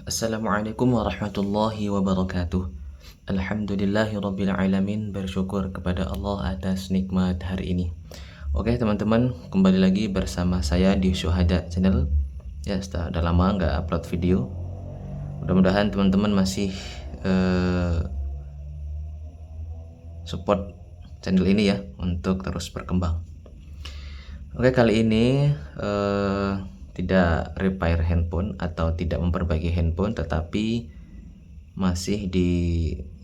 Assalamualaikum warahmatullahi wabarakatuh. Alhamdulillahirrabbilalamin. Bersyukur kepada Allah atas nikmat hari ini. Oke teman-teman, kembali lagi bersama saya di Syuhada Channel. Ya, udah lama nggak upload video. Mudah-mudahan teman-teman masih support channel ini ya, untuk terus berkembang. Oke, kali ini tidak repair handphone atau tidak memperbaiki handphone, tetapi masih di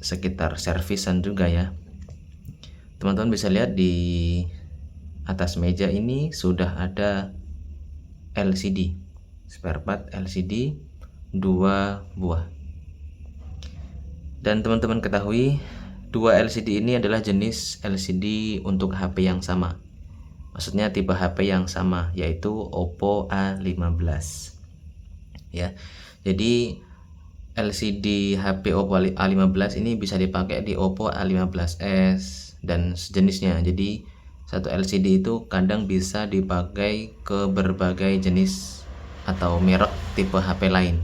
sekitar servisan juga ya. Teman-teman bisa lihat di atas meja ini sudah ada LCD, spare part LCD 2 buah. Dan teman-teman ketahui, 2 LCD ini adalah jenis LCD untuk HP yang sama. Maksudnya tipe HP yang sama, yaitu Oppo A15 ya. Jadi LCD HP Oppo A15 ini bisa dipakai di Oppo A15s dan sejenisnya. Jadi satu LCD itu kadang bisa dipakai ke berbagai jenis atau merek tipe HP lain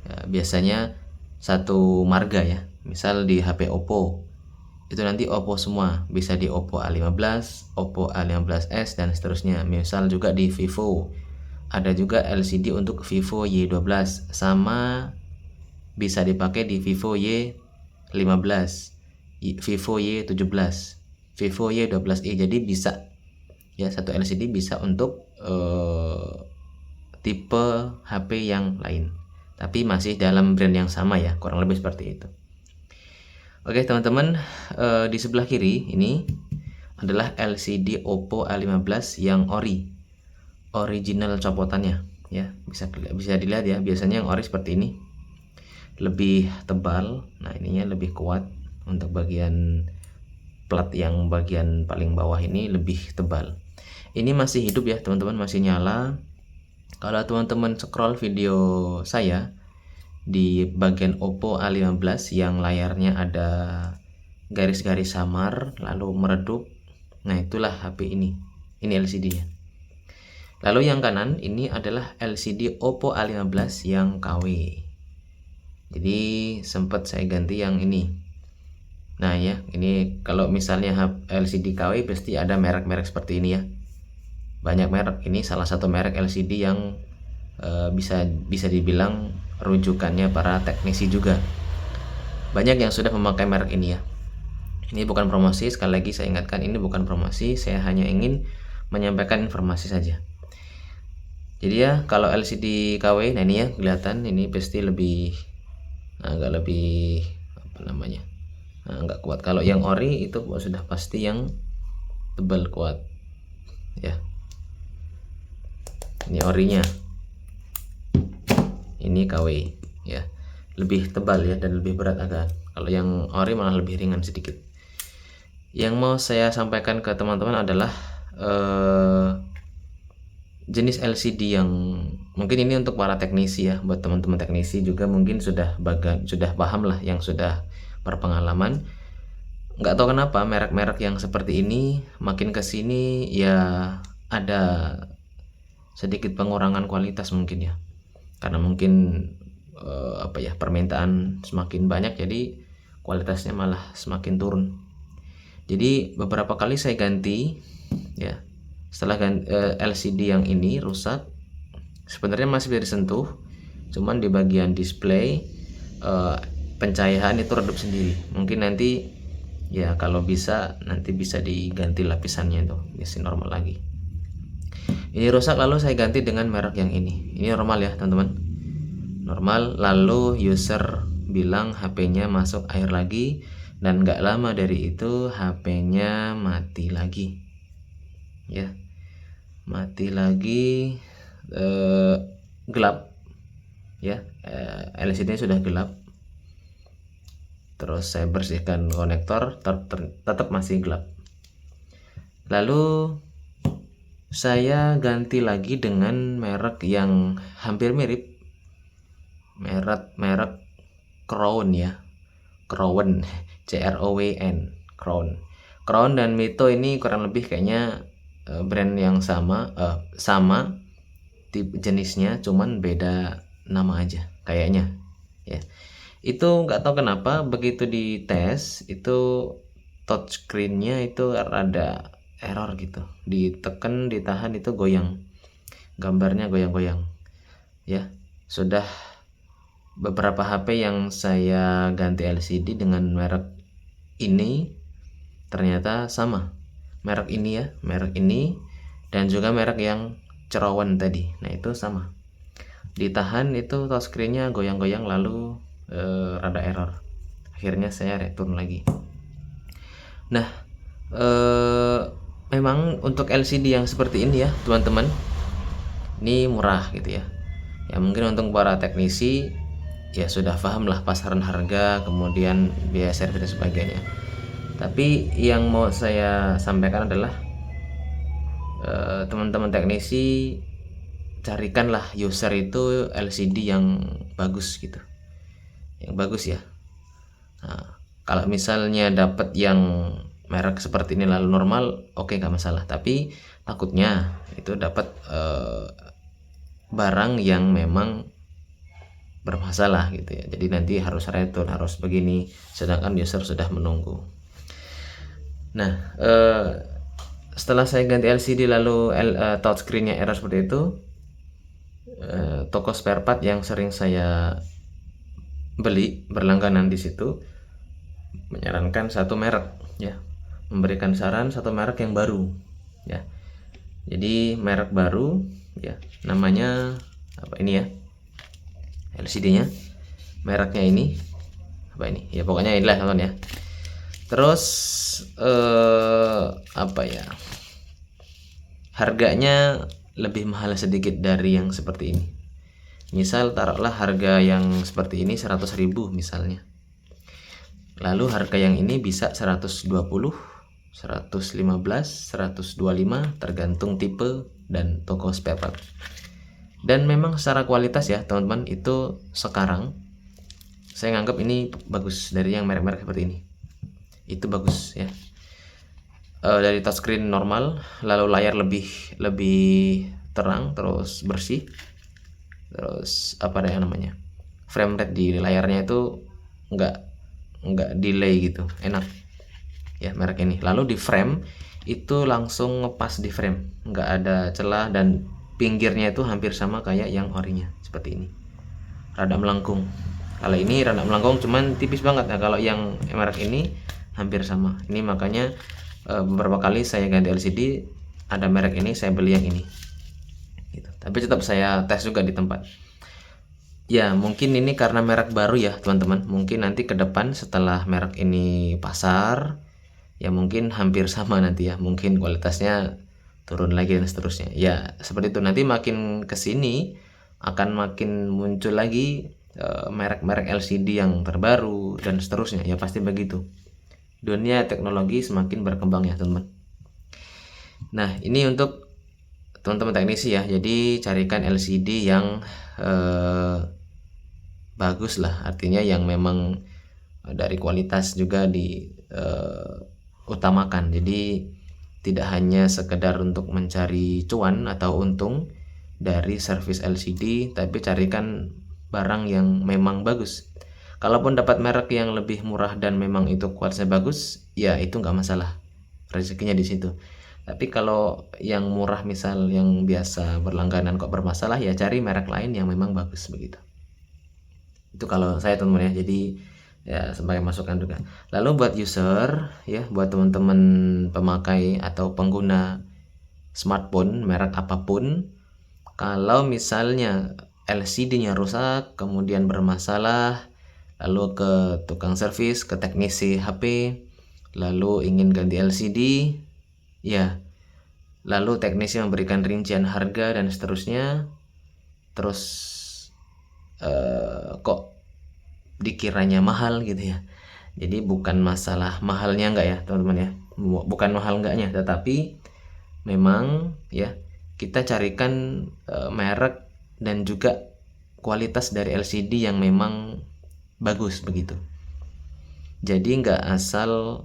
ya, biasanya satu marga ya. Misal di HP Oppo itu nanti Oppo semua, bisa di Oppo A15, Oppo A15s dan seterusnya. Misal juga di Vivo, ada juga LCD untuk Vivo Y12, sama bisa dipakai di Vivo Y15, Vivo Y17, Vivo Y12e. Jadi bisa ya, satu LCD bisa untuk tipe HP yang lain, tapi masih dalam brand yang sama ya, kurang lebih seperti itu. Oke teman-teman, di sebelah kiri ini adalah LCD Oppo A15 yang original copotannya ya, bisa dilihat ya. Biasanya yang ori seperti ini, lebih tebal. Nah, ininya lebih kuat. Untuk bagian plat yang bagian paling bawah ini lebih tebal. Ini masih hidup ya teman-teman, masih nyala. Kalau teman-teman scroll video saya di bagian Oppo A15 yang layarnya ada garis-garis samar lalu meredup, nah itulah HP ini LCD-nya. Lalu yang kanan ini adalah LCD Oppo A15 yang KW. Jadi sempat saya ganti yang ini. Nah ya, ini kalau misalnya LCD KW pasti ada merek-merek seperti ini ya. Banyak merek, ini salah satu merek LCD yang bisa dibilang rujukannya para teknisi juga. Banyak yang sudah memakai merek ini ya. Ini bukan promosi, sekali lagi saya ingatkan, ini bukan promosi, saya hanya ingin menyampaikan informasi saja. Jadi ya, kalau LCD KW, nah ini ya kelihatan, ini pasti lebih agak lebih agak kuat. Kalau yang ori itu sudah pasti yang tebal kuat ya. Ini orinya, ini KW ya, lebih tebal ya dan lebih berat agak. Kalau yang ori malah lebih ringan sedikit. Yang mau saya sampaikan ke teman-teman adalah jenis LCD yang mungkin ini untuk para teknisi ya. Buat teman-teman teknisi juga mungkin sudah paham lah, yang sudah berpengalaman. Nggak tahu kenapa merek-merek yang seperti ini makin kesini ya ada sedikit pengurangan kualitas mungkin ya, karena mungkin permintaan semakin banyak, jadi kualitasnya malah semakin turun. Jadi beberapa kali saya ganti ya. Setelah LCD yang ini rusak, sebenarnya masih bisa disentuh, cuman di bagian display pencahayaan itu redup sendiri. Mungkin nanti ya, kalau bisa nanti bisa diganti lapisannya itu, bisa normal lagi. Ini rusak, lalu saya ganti dengan merek yang ini. Ini normal ya teman-teman, normal. Lalu user bilang HP-nya masuk air lagi, dan gak lama dari itu HP-nya mati lagi ya, mati lagi, gelap ya, LCD sudah gelap. Terus saya bersihkan konektor, tetap masih gelap. Lalu saya ganti lagi dengan merek yang hampir mirip, merek Crown ya, Crown, CROWN, Crown dan Mito. Ini kurang lebih kayaknya brand yang sama tipe jenisnya, cuman beda nama aja. kayaknya ya. Itu nggak tahu kenapa begitu dites itu touchscreen-nya itu ada error gitu, ditekan ditahan itu goyang, gambarnya goyang-goyang ya. Sudah beberapa HP yang saya ganti LCD dengan merek ini ternyata sama, merek ini ya, merek ini dan juga merek yang Cerawan tadi, nah itu sama, ditahan itu touchscreen-nya goyang-goyang lalu rada error, akhirnya saya return lagi. Nah memang untuk LCD yang seperti ini ya teman-teman, ini murah gitu ya. Ya mungkin untuk para teknisi ya sudah paham lah pasaran harga, kemudian biaya servis dan sebagainya. Tapi yang mau saya sampaikan adalah teman-teman teknisi carikanlah user itu LCD yang bagus gitu, yang bagus ya. Nah, kalau misalnya dapat yang merek seperti ini lalu normal, oke, nggak masalah. Tapi takutnya itu dapat barang yang memang bermasalah gitu ya. Jadi nanti harus return, harus begini, sedangkan user sudah menunggu. Nah, setelah saya ganti LCD lalu touchscreen-nya error seperti itu, toko spare part yang sering saya beli berlangganan di situ menyarankan satu merek ya, memberikan saran satu merek yang baru ya. Jadi merek baru ya, namanya apa ini ya, LCD-nya mereknya ini apa ini ya, pokoknya inilah teman ya. Terus apa ya, harganya lebih mahal sedikit dari yang seperti ini. Misal taruhlah harga yang seperti ini 100.000 misalnya, lalu harga yang ini bisa 120, 115, 125 tergantung tipe dan toko spare part. Dan memang secara kualitas ya teman-teman, itu sekarang saya nganggap ini bagus dari yang merek-merek seperti ini, itu bagus ya. Dari touchscreen normal, lalu layar lebih terang, terus bersih, terus apa yang namanya, frame rate di layarnya itu nggak delay gitu, enak ya merek ini. Lalu di frame itu langsung ngepas di frame, nggak ada celah, dan pinggirnya itu hampir sama kayak yang orinya seperti ini, rada melengkung. Kalau ini rada melengkung cuman tipis banget. Nah kalau yang merek ini hampir sama. Ini makanya beberapa kali saya ganti LCD ada merek ini, saya beli yang ini gitu. Tapi tetap saya tes juga di tempat ya. Mungkin ini karena merek baru ya teman-teman, mungkin nanti ke depan setelah merek ini pasar ya mungkin hampir sama nanti ya, mungkin kualitasnya turun lagi dan seterusnya ya, seperti itu. Nanti makin kesini akan makin muncul lagi merek-merek LCD yang terbaru dan seterusnya ya, pasti begitu. Dunia teknologi semakin berkembang ya teman-teman. Nah ini untuk teman-teman teknisi ya, jadi carikan LCD yang bagus lah, artinya yang memang dari kualitas juga diutamakan. Jadi tidak hanya sekedar untuk mencari cuan atau untung dari servis LCD, tapi carikan barang yang memang bagus. Kalaupun dapat merek yang lebih murah dan memang itu kualitasnya bagus, ya itu nggak masalah, rezekinya di situ. Tapi kalau yang murah misal yang biasa berlangganan kok bermasalah, ya cari merek lain yang memang bagus begitu. Itu kalau saya teman-teman ya, jadi ya sebagai masukan juga. Lalu buat user ya, buat teman-teman pemakai atau pengguna smartphone merek apapun, kalau misalnya LCD-nya rusak kemudian bermasalah, lalu ke tukang servis, ke teknisi HP, lalu ingin ganti LCD ya, lalu teknisi memberikan rincian harga dan seterusnya, terus kok dikiranya mahal gitu ya. Jadi bukan masalah mahalnya enggak ya teman-teman ya, bukan mahal enggaknya, tetapi memang ya kita carikan merek dan juga kualitas dari LCD yang memang bagus begitu. Jadi nggak asal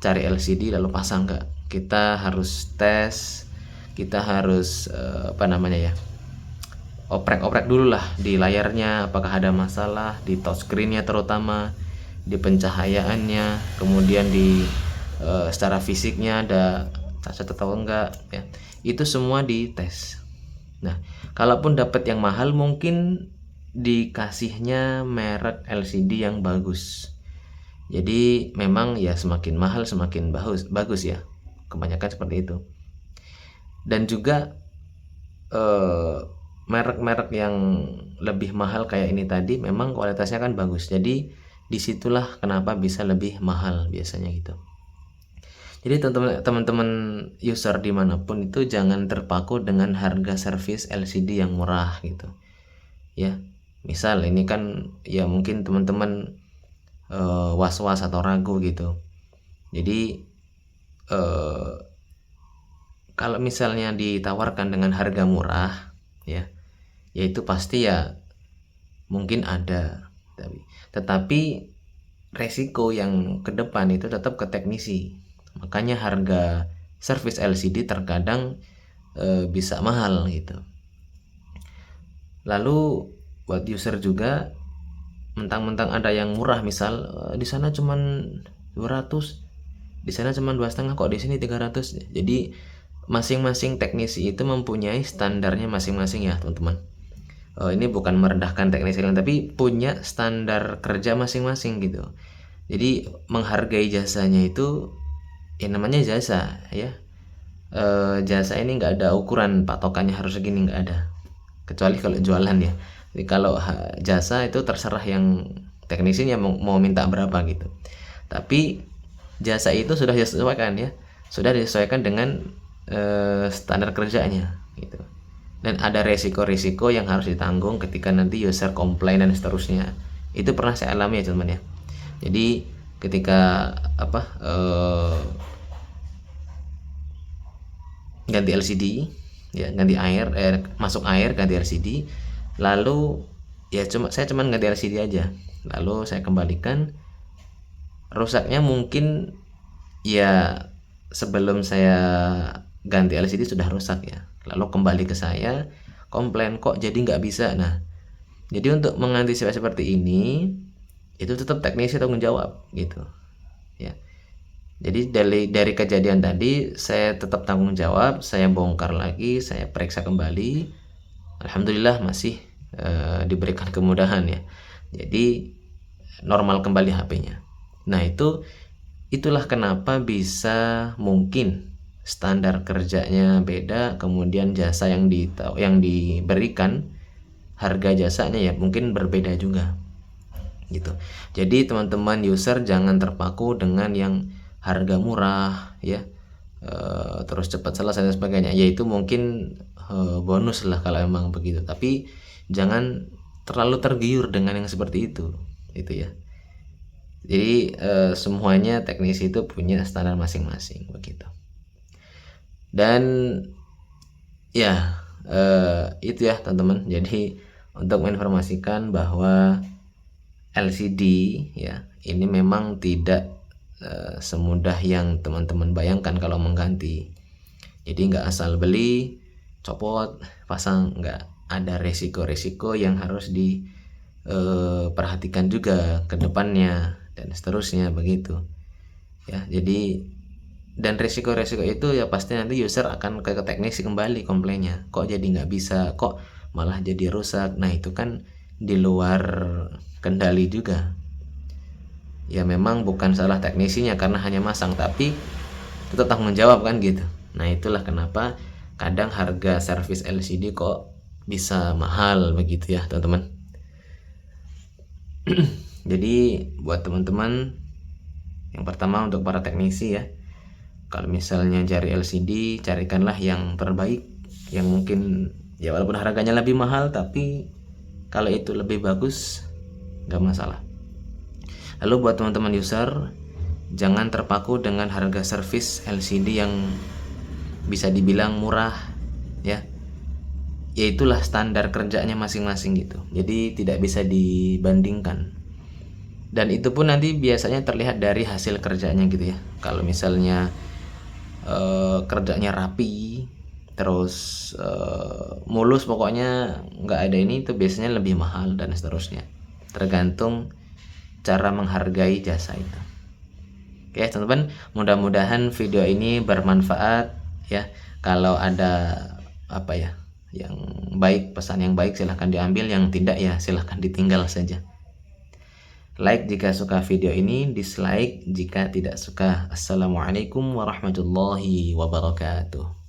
cari LCD lalu pasang, nggak. Kita harus tes, kita harus apa namanya ya, oprek-oprek dulu lah di layarnya, apakah ada masalah di touchscreennya, terutama di pencahayaannya, kemudian di secara fisiknya ada cacat atau enggak ya, itu semua dites. Nah, kalaupun dapat yang mahal, mungkin dikasihnya merek LCD yang bagus. Jadi memang ya semakin mahal semakin bagus ya, kebanyakan seperti itu. Dan juga merek-merek yang lebih mahal kayak ini tadi memang kualitasnya kan bagus, jadi disitulah kenapa bisa lebih mahal biasanya gitu. Jadi teman-teman user dimanapun itu jangan terpaku dengan harga servis LCD yang murah gitu ya. Misal ini kan ya mungkin teman-teman was-was atau ragu gitu, jadi kalau misalnya ditawarkan dengan harga murah ya, yaitu pasti ya mungkin ada, tetapi resiko yang ke depan itu tetap ke teknisi. Makanya harga servis LCD terkadang bisa mahal gitu. Lalu buat user juga, mentang-mentang ada yang murah, misal di sana cuman 200, di sana cuman 2,5, kok di sini 300. Jadi masing-masing teknisi itu mempunyai standarnya masing-masing ya teman-teman. Ini bukan merendahkan teknisi lain, tapi punya standar kerja masing-masing gitu. Jadi menghargai jasanya itu ya namanya jasa ya. Jasa ini nggak ada ukuran patokannya harus segini, nggak ada, kecuali kalau jualan ya. Jadi kalau jasa itu terserah yang teknisinya mau minta berapa gitu. Tapi jasa itu sudah disesuaikan ya, sudah disesuaikan dengan standar kerjanya gitu. Dan ada resiko-resiko yang harus ditanggung ketika nanti user komplain dan seterusnya. Itu pernah saya alami ya teman-teman ya. Jadi ketika ganti LCD ya, ganti air masuk air ganti LCD, lalu ya saya cuman ganti LCD aja, lalu saya kembalikan, rusaknya mungkin ya sebelum saya ganti LCD sudah rusak ya, lalu kembali ke saya komplain kok jadi nggak bisa. Nah, jadi untuk mengantisipasi seperti ini itu tetap teknisi tanggung jawab gitu ya. Jadi dari kejadian tadi saya tetap tanggung jawab, saya bongkar lagi, saya periksa kembali, alhamdulillah masih diberikan kemudahan ya, jadi normal kembali HP-nya. Nah, itulah kenapa bisa mungkin standar kerjanya beda, kemudian jasa yang diberikan, harga jasanya ya mungkin berbeda juga gitu. Jadi teman-teman user jangan terpaku dengan yang harga murah ya, terus cepat selesai dan sebagainya, yaitu mungkin bonus lah kalau emang begitu, tapi jangan terlalu tergiur dengan yang seperti itu ya. Jadi semuanya teknisi itu punya standar masing-masing begitu. Dan ya itu ya teman-teman, jadi untuk menginformasikan bahwa LCD ya ini memang tidak semudah yang teman-teman bayangkan kalau mengganti. Jadi nggak asal beli copot pasang, nggak, ada resiko-resiko yang harus diperhatikan juga ke depannya dan seterusnya begitu ya. Jadi dan resiko-resiko itu ya pasti nanti user akan ke teknisi kembali komplainnya, kok jadi nggak bisa, kok malah jadi rusak. Nah, itu kan di luar kendali juga ya, memang bukan salah teknisinya karena hanya masang, tapi tetap tanggung jawab kan gitu. Nah, itulah kenapa kadang harga servis LCD kok bisa mahal begitu ya teman-teman. Jadi buat teman-teman, yang pertama untuk para teknisi ya, kalau misalnya cari LCD, carikanlah yang terbaik, yang mungkin ya walaupun harganya lebih mahal, tapi kalau itu lebih bagus nggak masalah. Lalu buat teman-teman user, jangan terpaku dengan harga servis LCD yang bisa dibilang murah ya, yaitulah standar kerjanya masing-masing gitu, jadi tidak bisa dibandingkan. Dan itu pun nanti biasanya terlihat dari hasil kerjanya gitu ya. Kalau misalnya kerjanya rapi terus mulus, pokoknya nggak ada ini, itu biasanya lebih mahal dan seterusnya, tergantung cara menghargai jasa itu. Oke teman-teman, mudah-mudahan video ini bermanfaat ya. Kalau ada apa ya yang baik, pesan yang baik silahkan diambil, yang tidak ya silahkan ditinggal saja. Like jika suka video ini, dislike jika tidak suka. Assalamualaikum warahmatullahi wabarakatuh.